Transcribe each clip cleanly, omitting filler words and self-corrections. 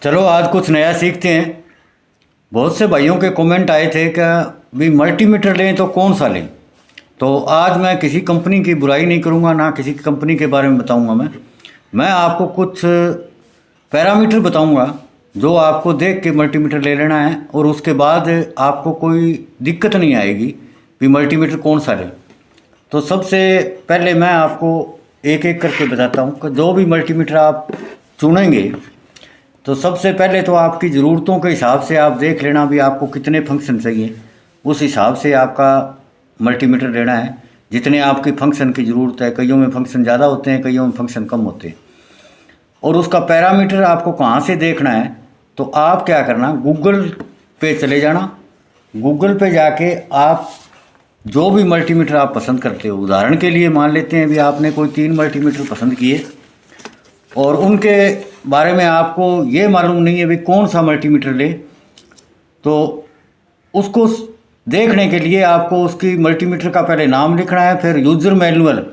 चलो आज कुछ नया सीखते हैं। बहुत से भाइयों के कमेंट आए थे कि भी मल्टीमीटर लें तो कौन सा लें। तो आज मैं किसी कंपनी की बुराई नहीं करूंगा, ना किसी कंपनी के बारे में बताऊंगा। मैं आपको कुछ पैरामीटर बताऊंगा जो आपको देख के मल्टीमीटर ले लेना है, और उसके बाद आपको कोई दिक्कत नहीं आएगी भी मल्टीमीटर कौन सा लें। तो सबसे पहले मैं आपको एक एक करके बताता हूँ कि जो भी मल्टीमीटर आप चुनेंगे, तो सबसे पहले तो आपकी ज़रूरतों के हिसाब से आप देख लेना भी आपको कितने फंक्शन चाहिए। उस हिसाब से आपका मल्टीमीटर लेना है जितने आपकी फंक्शन की ज़रूरत है। कईयों में फंक्शन ज़्यादा होते हैं, कईयों में फंक्शन कम होते हैं। और उसका पैरामीटर आपको कहाँ से देखना है, तो आप क्या करना, गूगल पे चले जाना। गूगल पे जाके आप जो भी मल्टीमीटर आप पसंद करते हो, उदाहरण के लिए मान लेते हैं भी आपने कोई 3 मल्टीमीटर पसंद किए और उनके बारे में आपको ये मालूम नहीं है भी कौन सा मल्टीमीटर ले, तो उसको देखने के लिए आपको उसकी मल्टीमीटर का पहले नाम लिखना है, फिर यूज़र मैनुअल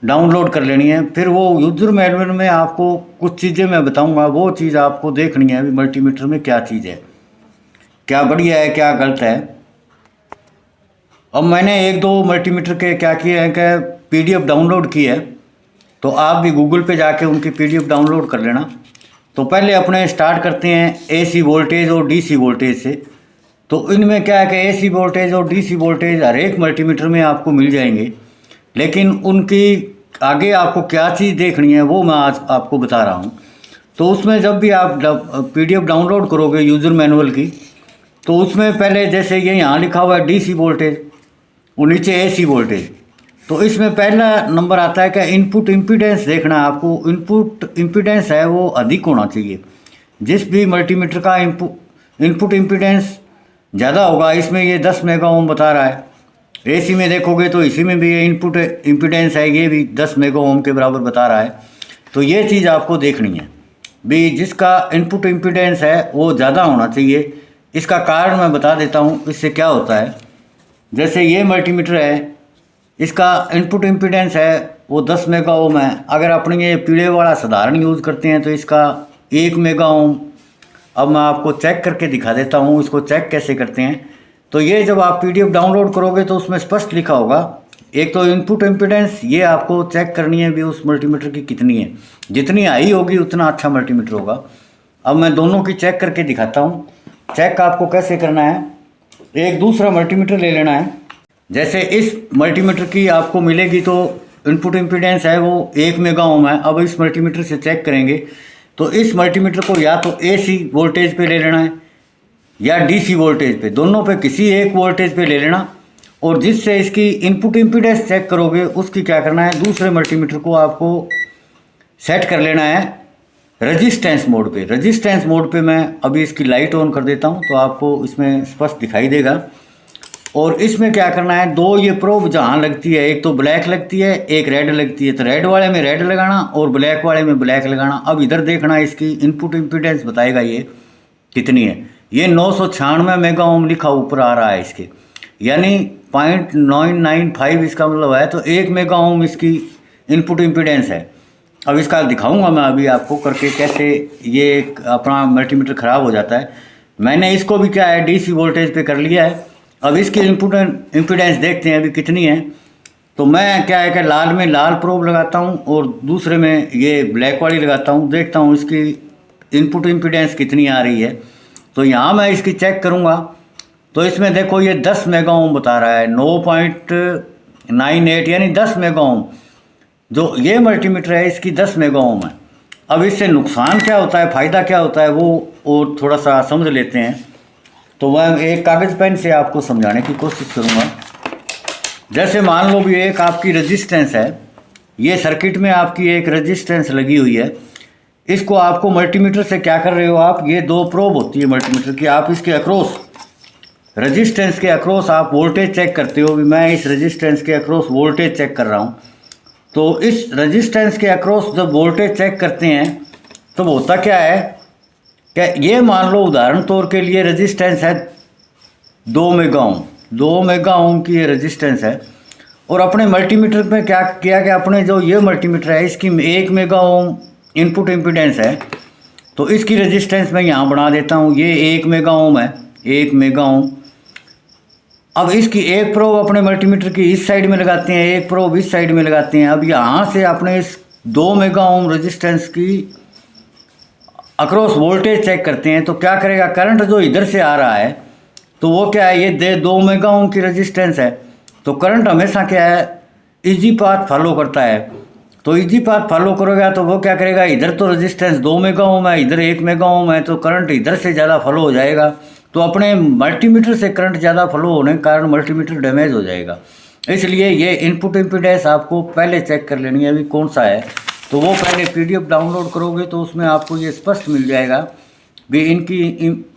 डाउनलोड कर लेनी है। फिर वो यूज़र मैनुअल में आपको कुछ चीज़ें मैं बताऊंगा, वो चीज़ आपको देखनी है भी मल्टीमीटर में क्या चीज़ है, क्या बढ़िया है, क्या गलत है। अब मैंने 1-2 मल्टीमीटर के क्या किए हैं कि PDF डाउनलोड की है, तो आप भी गूगल पे जाके उनकी PDF डाउनलोड कर लेना। तो पहले अपने स्टार्ट करते हैं AC वोल्टेज और DC वोल्टेज से। तो इनमें क्या है कि AC वोल्टेज और DC वोल्टेज हर एक मल्टीमीटर में आपको मिल जाएंगे, लेकिन उनकी आगे आपको क्या चीज़ देखनी है वो मैं आज आपको बता रहा हूँ। तो उसमें जब भी आप PDF डाउनलोड करोगे यूज़र मैनुअल की, तो उसमें पहले जैसे ये यहाँ लिखा हुआ है DC वोल्टेज और नीचे AC वोल्टेज, तो इसमें पहला नंबर आता है कि इनपुट इम्पीडेंस देखना है आपको। इनपुट इम्पीडेंस है वो अधिक होना चाहिए। जिस भी मल्टीमीटर का इनपुट इम्पीडेंस ज़्यादा होगा, इसमें ये 10 मेगा ओम बता रहा है। AC में देखोगे तो इसी में भी ये इनपुट इम्पीडेंस है, ये भी 10 मेगा ओम के बराबर बता रहा है। तो ये चीज़ आपको देखनी है भी जिसका इनपुट इम्पीडेंस है वो ज़्यादा होना चाहिए। इसका कारण मैं बता देता हूँ, इससे क्या होता है। जैसे ये मल्टीमीटर है, इसका इनपुट इम्पीडेंस है वो 10 मेगा ओम है। अगर अपने ये पीले वाला साधारण यूज़ करते हैं तो इसका 1 मेगा ओम। अब मैं आपको चेक करके दिखा देता हूँ इसको चेक कैसे करते हैं। तो ये जब आप PDF डाउनलोड करोगे तो उसमें स्पष्ट लिखा होगा, एक तो इनपुट इम्पीडेंस ये आपको चेक करनी है भी उस मल्टीमीटर की कितनी है। जितनी हाई होगी उतना अच्छा मल्टीमीटर होगा। अब मैं दोनों की चेक करके दिखाता हूँ। चेक आपको कैसे करना है, एक दूसरा मल्टीमीटर ले लेना है। जैसे इस मल्टीमीटर की आपको मिलेगी तो इनपुट इम्पीडेंस है वो 1 मेगा ओम है। अब इस मल्टीमीटर से चेक करेंगे तो इस मल्टीमीटर को या तो AC वोल्टेज पे ले लेना है या DC वोल्टेज पे, दोनों पे किसी एक वोल्टेज पे ले लेना। और जिससे इसकी इनपुट इम्पीडेंस चेक करोगे उसकी क्या करना है, दूसरे मल्टीमीटर को आपको सेट कर लेना है रजिस्टेंस मोड पे। रजिस्टेंस मोड पे मैं अभी इसकी लाइट ऑन कर देता हूँ तो आपको इसमें स्पष्ट दिखाई देगा। और इसमें क्या करना है, 2 ये प्रोब जहाँ लगती है, एक तो ब्लैक लगती है एक रेड लगती है। तो रेड वाले में रेड लगाना और ब्लैक वाले में ब्लैक लगाना। अब इधर देखना इसकी इनपुट इम्पीडेंस बताएगा ये कितनी है। ये 996 मेगा ओम लिखा ऊपर आ रहा है इसके, यानी 0.995 इसका मतलब है। तो 1 मेगा ओम इसकी इनपुट इम्पीडेंस है। अब इसका दिखाऊंगा मैं अभी आपको करके कैसे ये अपना मल्टीमीटर ख़राब हो जाता है। मैंने इसको भी क्या है DC वोल्टेज पे कर लिया है। अब इसकी इनपुट इम्पीडेंस देखते हैं अभी कितनी है। तो मैं क्या है कि लाल में लाल प्रोब लगाता हूँ और दूसरे में ये ब्लैक वाली लगाता हूँ, देखता हूँ इसकी इनपुट इम्पीडेंस कितनी आ रही है। तो यहाँ मैं इसकी चेक करूँगा तो इसमें देखो ये 10 मेगा ओम बता रहा है, 9.98 यानी 10 मेगा ओम। जो ये मल्टीमीटर है इसकी 10 मेगा ओम है। अब इससे नुकसान क्या होता है, फ़ायदा क्या होता है वो और थोड़ा सा समझ लेते हैं। तो मैं एक कागज़ पेन से आपको समझाने की कोशिश करूँगा। जैसे मान लो भी एक आपकी रेजिस्टेंस है, ये सर्किट में आपकी एक रेजिस्टेंस लगी हुई है। इसको आपको मल्टीमीटर से क्या कर रहे हो आप, ये 2 प्रोब होती है मल्टीमीटर की, आप इसके अक्रॉस रेजिस्टेंस के अक्रॉस आप वोल्टेज चेक करते हो। भी मैं इस रेजिस्टेंस के अक्रॉस वोल्टेज चेक कर रहा हूँ। तो इस रेजिस्टेंस के अक्रॉस जब वोल्टेज चेक करते हैं तो होता क्या है क्या, ये मान लो उदाहरण तौर के लिए रेजिस्टेंस है 2 मेगा ओम। 2 मेगा ओम की ये रेजिस्टेंस है। और अपने मल्टीमीटर में क्या किया कि अपने जो ये मल्टीमीटर है इसकी 1 मेगा ओम इनपुट इम्पीडेंस है तो इसकी रेजिस्टेंस मैं यहाँ बढ़ा देता हूँ। ये 1 मेगा ओम है, 1 मेगा ओम। अब इसकी एक प्रोब अपने मल्टीमीटर की इस साइड में लगाते हैं, एक प्रोब इस साइड में लगाते हैं। अब यहाँ से अपने इस 2 मेगा ओम रेजिस्टेंस की अक्रॉस वोल्टेज चेक करते हैं। तो क्या करेगा, करंट जो इधर से आ रहा है तो वो क्या है, ये 2 मेगा ओम की रेजिस्टेंस है। तो करंट हमेशा क्या है, इजी पाथ फॉलो करता है। तो इजी पाथ फॉलो करोगा तो वो क्या करेगा, इधर तो रेजिस्टेंस 2 मेगा ओम है, इधर 1 मेगा ओम है, तो करंट इधर से ज़्यादा फॉलो हो जाएगा। तो अपने मल्टीमीटर से करंट ज़्यादा फ्लो होने के कारण मल्टीमीटर डैमेज हो जाएगा। इसलिए ये इनपुट इम्पीडेंस आपको पहले चेक कर लेनी है अभी कौन सा है। तो वो पहले PDF डाउनलोड करोगे तो उसमें आपको ये स्पष्ट मिल जाएगा भी इनकी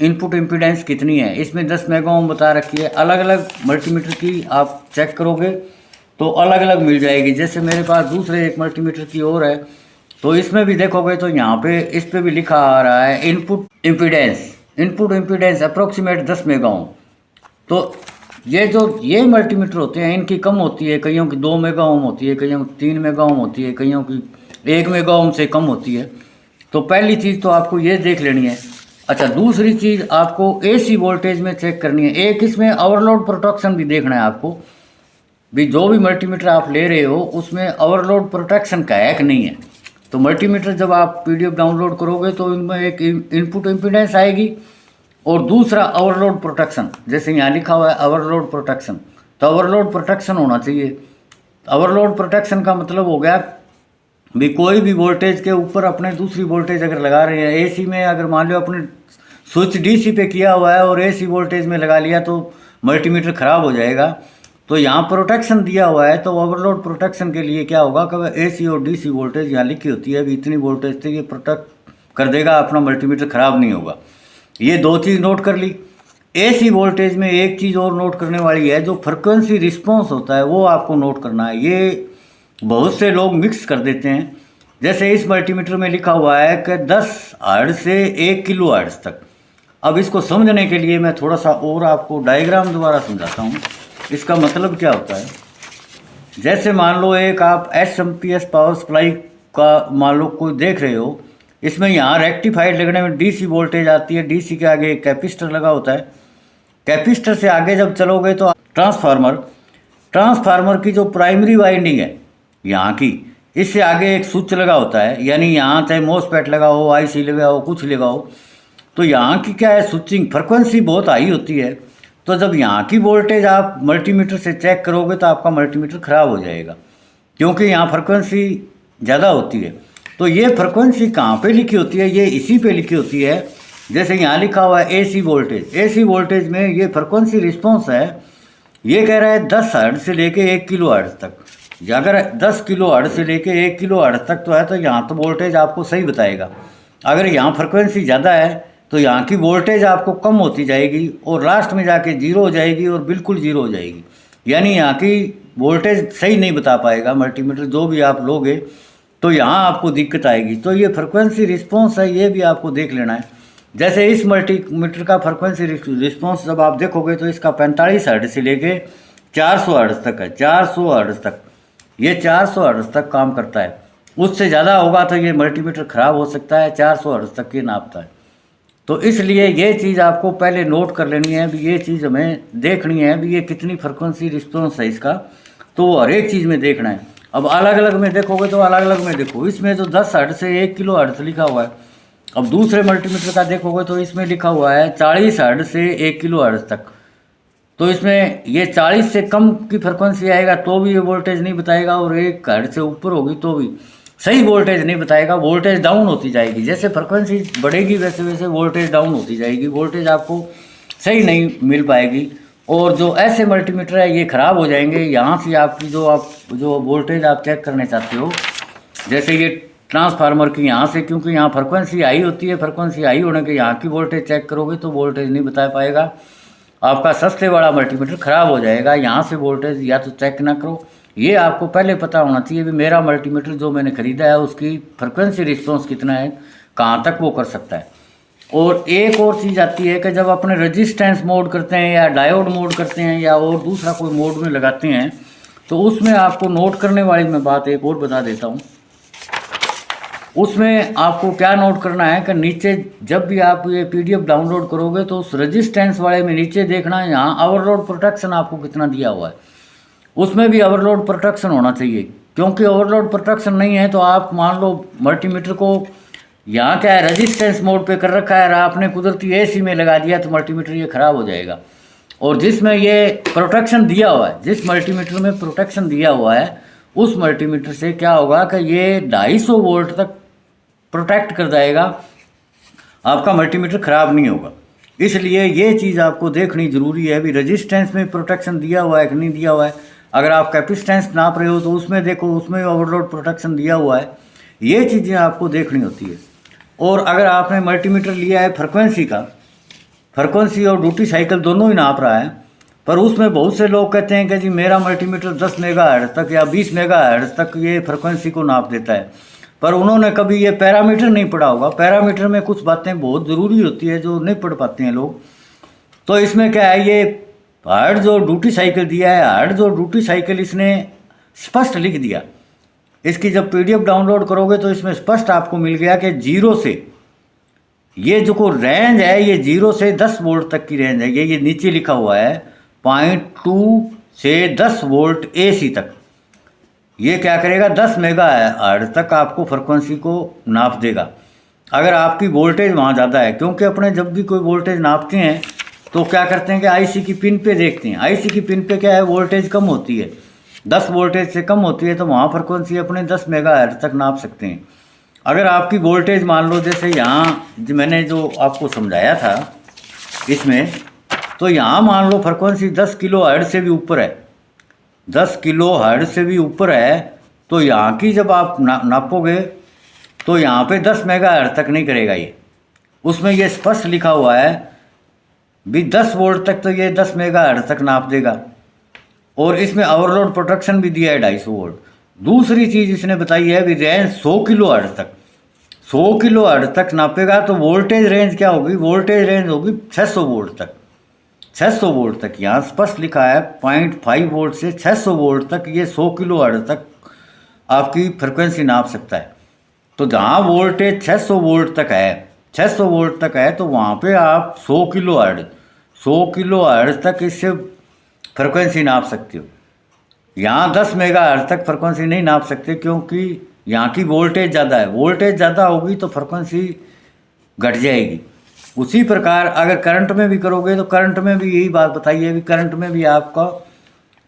इनपुट इम्पीडेंस कितनी है। इसमें 10 मेगा ओम बता रखी है। अलग अलग मल्टीमीटर की आप चेक करोगे तो अलग अलग मिल जाएगी। जैसे मेरे पास दूसरे एक मल्टीमीटर की और है, तो इसमें भी देखोगे तो यहाँ पे इस पर भी लिखा आ रहा है input impedance approximate 10 mega ohm. तो ये मल्टीमीटर होते हैं, इनकी कम होती है, कईयों की 2 मेगा ओम होती है, कईयों की 3 मेगा ओम होती है, कईयों की 1 मेगा ओम से कम होती है। तो पहली चीज़ तो आपको ये देख लेनी है। अच्छा, दूसरी चीज़ आपको AC वोल्टेज में चेक करनी है। एक इसमें ओवरलोड प्रोटेक्शन भी देखना है आपको भी, जो भी मल्टीमीटर आप ले रहे हो उसमें ओवरलोड प्रोटेक्शन का है कि नहीं है। तो मल्टीमीटर जब आप PDF डाउनलोड करोगे तो इनमें एक इनपुट इम्पीडेंस आएगी और दूसरा ओवरलोड प्रोटेक्शन, जैसे यहाँ लिखा हुआ है ओवरलोड प्रोटेक्शन, तो ओवरलोड प्रोटेक्शन होना चाहिए। ओवरलोड प्रोटेक्शन का मतलब हो गया भी कोई भी वोल्टेज के ऊपर अपने दूसरी वोल्टेज अगर लगा रहे हैं, AC में अगर मान लो अपने स्विच DC पे किया हुआ है और AC वोल्टेज में लगा लिया तो मल्टीमीटर ख़राब हो जाएगा। तो यहाँ प्रोटेक्शन दिया हुआ है, तो ओवरलोड प्रोटेक्शन के लिए क्या होगा कि AC और DC वोल्टेज यहाँ लिखी होती है, अभी इतनी वोल्टेज से ये प्रोटेक्ट कर देगा, अपना मल्टीमीटर ख़राब नहीं होगा। ये 2 चीज़ नोट कर ली। AC वोल्टेज में एक चीज़ और नोट करने वाली है, जो फ्रिक्वेंसी रिस्पॉन्स होता है वो आपको नोट करना है। ये बहुत से लोग मिक्स कर देते हैं। जैसे इस मल्टीमीटर में लिखा हुआ है कि 10 हर्ट्ज से 1 किलो हर्ट्ज तक। अब इसको समझने के लिए मैं थोड़ा सा और आपको डायग्राम द्वारा समझाता हूँ। इसका मतलब क्या होता है, जैसे मान लो एक आप SMPS पावर सप्लाई का मान लो कोई देख रहे हो, इसमें यहाँ रेक्टिफाइड लगने में DC वोल्टेज आती है। DC के आगे एक कैपेसिटर लगा होता है। कैपेसिटर से आगे जब चलोगे तो ट्रांसफार्मर की जो प्राइमरी वाइंडिंग है यहाँ की, इससे आगे एक स्विच लगा होता है। यानी यहाँ चाहे मोसफेट लगा हो, IC लगा हो, कुछ लगा हो, तो यहाँ की क्या है, स्विचिंग फ्रिक्वेंसी बहुत हाई होती है। तो जब यहाँ की वोल्टेज आप मल्टीमीटर से चेक करोगे तो आपका मल्टीमीटर ख़राब हो जाएगा, क्योंकि यहाँ फ्रिक्वेंसी ज़्यादा होती है। तो ये फ्रिक्वेंसी कहाँ पे लिखी होती है, ये इसी पे लिखी होती है। जैसे यहाँ लिखा हुआ है AC वोल्टेज। AC वोल्टेज में ये फ्रिक्वेंसी रिस्पॉन्स है, ये कह रहा है 10 हर्ट्ज से लेके 1 किलो हर्ट्ज तक। अगर 10 किलो हर्ट्ज से लेके 1 किलो हर्ट्ज तक तो है, तो यहाँ तो वोल्टेज आपको सही बताएगा। अगर यहाँ फ्रिक्वेंसी ज़्यादा है तो यहाँ की वोल्टेज आपको कम होती जाएगी और लास्ट में जाके 0 हो जाएगी और बिल्कुल 0 हो जाएगी। यानी यहाँ की वोल्टेज सही नहीं बता पाएगा मल्टीमीटर, जो भी आप लोगे तो यहाँ आपको दिक्कत आएगी। तो ये फ्रिक्वेंसी रिस्पॉन्स है, ये भी आपको देख लेना है। जैसे इस मल्टीमीटर का फ्रिक्वेंसी रिस्पॉन्स जब आप देखोगे तो इसका 45 हर्ट्ज से लेके 400 हर्ट्ज तक है। 400 हर्ट्ज तक, ये 400 हर्ट्ज तक काम करता है। उससे ज़्यादा होगा तो ये मल्टीमीटर ख़राब हो सकता है। 400 हर्ट्ज तक ये नापता है। तो इसलिए ये चीज़ आपको पहले नोट कर लेनी है भी, ये चीज़ हमें देखनी है भी ये कितनी फ्रिक्वेंसी रिस्पॉन्स है इसका, तो हर एक चीज़ में देखना है। अब अलग अलग में देखोगे तो अलग अलग में देखो, इसमें तो 10 हर्ट्ज से 1 किलो हर्ट्ज लिखा हुआ है। अब दूसरे मल्टीमीटर का देखोगे तो इसमें लिखा हुआ है 40 हर्ट्ज से 1 किलो हर्ट्ज तक। तो इसमें ये 40 से कम की फ्रिक्वेंसी आएगा तो भी ये वोल्टेज नहीं बताएगा, और 1 हर्ट्ज से ऊपर होगी तो भी सही वोल्टेज नहीं बताएगा। वोल्टेज डाउन होती जाएगी, जैसे फ्रिक्वेंसी बढ़ेगी वैसे वैसे वोल्टेज डाउन होती जाएगी, वोल्टेज आपको सही नहीं मिल पाएगी। और जो ऐसे मल्टीमीटर है ये ख़राब हो जाएंगे। यहाँ से आपकी जो वोल्टेज आप चेक करना चाहते हो, जैसे ये ट्रांसफार्मर की यहाँ से, क्योंकि यहाँ फ्रिक्वेंसी हाई होती है, फ्रिक्वेंसी हाई होने के यहाँ की वोल्टेज चेक करोगे तो वोल्टेज नहीं बता पाएगा, आपका सस्ते वाला मल्टीमीटर ख़राब हो जाएगा। यहाँ से वोल्टेज या तो चेक ना करो, ये आपको पहले पता होना चाहिए भी मेरा मल्टीमीटर जो मैंने ख़रीदा है उसकी फ्रिक्वेंसी रिस्पॉन्स कितना है, कहाँ तक वो कर सकता है। और एक और चीज़ आती है कि जब अपने रेजिस्टेंस मोड करते हैं या डायोड मोड करते हैं या और दूसरा कोई मोड में लगाते हैं, तो उसमें आपको नोट करने वाली मैं बात एक और बता देता हूँ। उसमें आपको क्या नोट करना है कि नीचे जब भी आप ये पीडीएफ डाउनलोड करोगे तो उस रेजिस्टेंस वाले में नीचे देखना है यहाँ ओवरलोड प्रोटेक्शन आपको कितना दिया हुआ है, उसमें भी ओवरलोड प्रोटेक्शन होना चाहिए। क्योंकि ओवरलोड प्रोटेक्शन नहीं है तो आप मान लो मल्टीमीटर को यहाँ क्या है रेजिस्टेंस मोड पे कर रखा है और आपने कुदरती एसी में लगा दिया तो मल्टीमीटर ये ख़राब हो जाएगा। और जिसमें ये प्रोटेक्शन दिया हुआ है, जिस मल्टीमीटर में प्रोटेक्शन दिया हुआ है उस मल्टीमीटर से क्या होगा कि ये 250 वोल्ट तक प्रोटेक्ट कर जाएगा, आपका मल्टीमीटर ख़राब नहीं होगा। इसलिए ये चीज़ आपको देखनी ज़रूरी है भी रेजिस्टेंस में प्रोटेक्शन दिया हुआ है कि नहीं दिया हुआ है। अगर आप कैपेसिटेंस नाप रहे हो तो उसमें देखो उसमें ओवरलोड प्रोटेक्शन दिया हुआ है, ये चीज़ें आपको देखनी होती है। और अगर आपने मल्टीमीटर लिया है फ्रिक्वेंसी का, फ्रिक्वेंसी और ड्यूटी साइकिल दोनों ही नाप रहा है, पर उसमें बहुत से लोग कहते हैं कि जी मेरा मल्टीमीटर 10 मेगाहर्ट्ज़ तक या 20 मेगाहर्ट्ज़ तक ये फ्रिक्वेंसी को नाप देता है, पर उन्होंने कभी ये पैरामीटर नहीं पढ़ा होगा। पैरामीटर में कुछ बातें बहुत ज़रूरी होती है जो नहीं पढ़ पाते हैं लोग। तो इसमें क्या है, ये हर्ट्ज़ और ड्यूटी साइकिल दिया है, हर्ट्ज़ और ड्यूटी साइकिल इसने स्पष्ट लिख दिया। इसकी जब पीडीएफ डाउनलोड करोगे तो इसमें स्पष्ट आपको मिल गया कि 0 से ये जो को रेंज है ये 0 से 10 वोल्ट तक की रेंज है। ये नीचे लिखा हुआ है 0.2 से 10 वोल्ट एसी तक। ये क्या करेगा 10 मेगाहर्ट्ज़ तक आपको फ्रिक्वेंसी को नाप देगा अगर आपकी वोल्टेज वहाँ ज़्यादा है। क्योंकि अपने जब भी कोई वोल्टेज नापते हैं तो क्या करते हैं कि आईसी की पिन पे देखते हैं, आईसी की पिन पे क्या है वोल्टेज कम होती है, 10 वोल्टेज से कम होती है तो वहाँ फ्रिक्वेंसी अपने 10 मेगाहर्ट्ज़ तक नाप सकते हैं। अगर आपकी वोल्टेज मान लो जैसे यहाँ मैंने जो आपको समझाया था इसमें, तो यहाँ मान लो फ्रिक्वेंसी 10 किलो हर्ट्ज़ से भी ऊपर है, 10 किलो हर्ट्ज़ से भी ऊपर है, तो यहाँ की जब आप नापोगे तो यहाँ पे 10 मेगाहर्ट्ज़ तक नहीं करेगा ये। उसमें ये स्पष्ट लिखा हुआ है भी 10 वोल्ट तक तो ये 10 मेगाहर्ट्ज़ तक नाप देगा। और इसमें ओवरलोड प्रोटेक्शन भी दिया है 250 वोल्ट। दूसरी चीज़ इसने बताई है भी रेंज 100 किलो हर्ट्ज़ तक, 100 किलो हर्ट्ज़ तक नापेगा तो वोल्टेज रेंज क्या होगी, वोल्टेज रेंज होगी 600 वोल्ट तक, 600 वोल्ट तक। यहाँ स्पष्ट लिखा है 0.5 वोल्ट से 600 वोल्ट तक ये 100 किलो हर्ट्ज़ तक आपकी फ्रिक्वेंसी नाप सकता है। तो जहाँ वोल्टेज 600 वोल्ट तक है, 600 वोल्ट तक है तो वहाँ पे आप 100 किलो हर्ट्ज़ तक इससे फ्रिक्वेंसी नाप सकते हो। यहाँ 10 मेगाहर्ट्ज़ तक फ्रिक्वेंसी नहीं नाप सकते क्योंकि यहाँ की वोल्टेज ज़्यादा है, वोल्टेज ज़्यादा होगी तो फ्रिक्वेंसी घट जाएगी। उसी प्रकार अगर करंट में भी करोगे तो करंट में भी यही बात बताई है कि करंट में भी आपका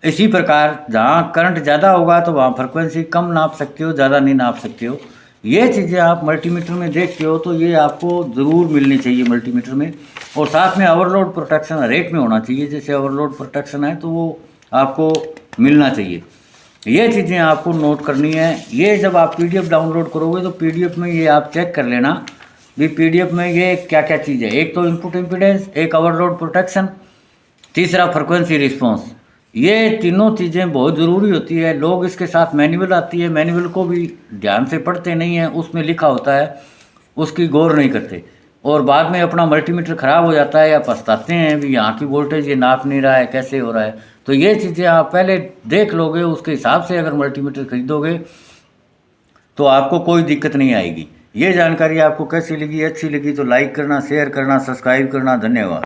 इसी प्रकार जहाँ करंट ज़्यादा होगा तो वहाँ फ्रिक्वेंसी कम नाप सकते हो, ज़्यादा नहीं नाप सकते हो। ये चीज़ें आप मल्टीमीटर में देखते हो तो ये आपको ज़रूर मिलनी चाहिए मल्टीमीटर में। और साथ में ओवरलोड प्रोटेक्शन हर एक में होना चाहिए, जैसे ओवरलोड प्रोटेक्शन है तो वो आपको मिलना चाहिए। ये चीज़ें आपको नोट करनी है। ये जब आप पीडीएफ डाउनलोड करोगे तो पीडीएफ में ये आप चेक कर लेना भी पीडीएफ में ये क्या क्या चीज़ है। एक तो इनपुट इम्पीडेंस, एक ओवरलोड प्रोटेक्शन, तीसरा फ्रिक्वेंसी रिस्पॉन्स। ये तीनों चीज़ें बहुत ज़रूरी होती है। लोग इसके साथ मैनुअल आती है, मैनुअल को भी ध्यान से पढ़ते नहीं हैं, उसमें लिखा होता है उसकी गौर नहीं करते और बाद में अपना मल्टीमीटर ख़राब हो जाता है या पछताते हैं भी यहाँ की वोल्टेज ये नाप नहीं रहा है, कैसे हो रहा है। तो ये चीज़ें आप पहले देख लोगे, उसके हिसाब से अगर मल्टीमीटर खरीदोगे तो आपको कोई दिक्कत नहीं आएगी। ये जानकारी आपको कैसी लगी, अच्छी लगी तो लाइक करना, शेयर करना, सब्सक्राइब करना। धन्यवाद।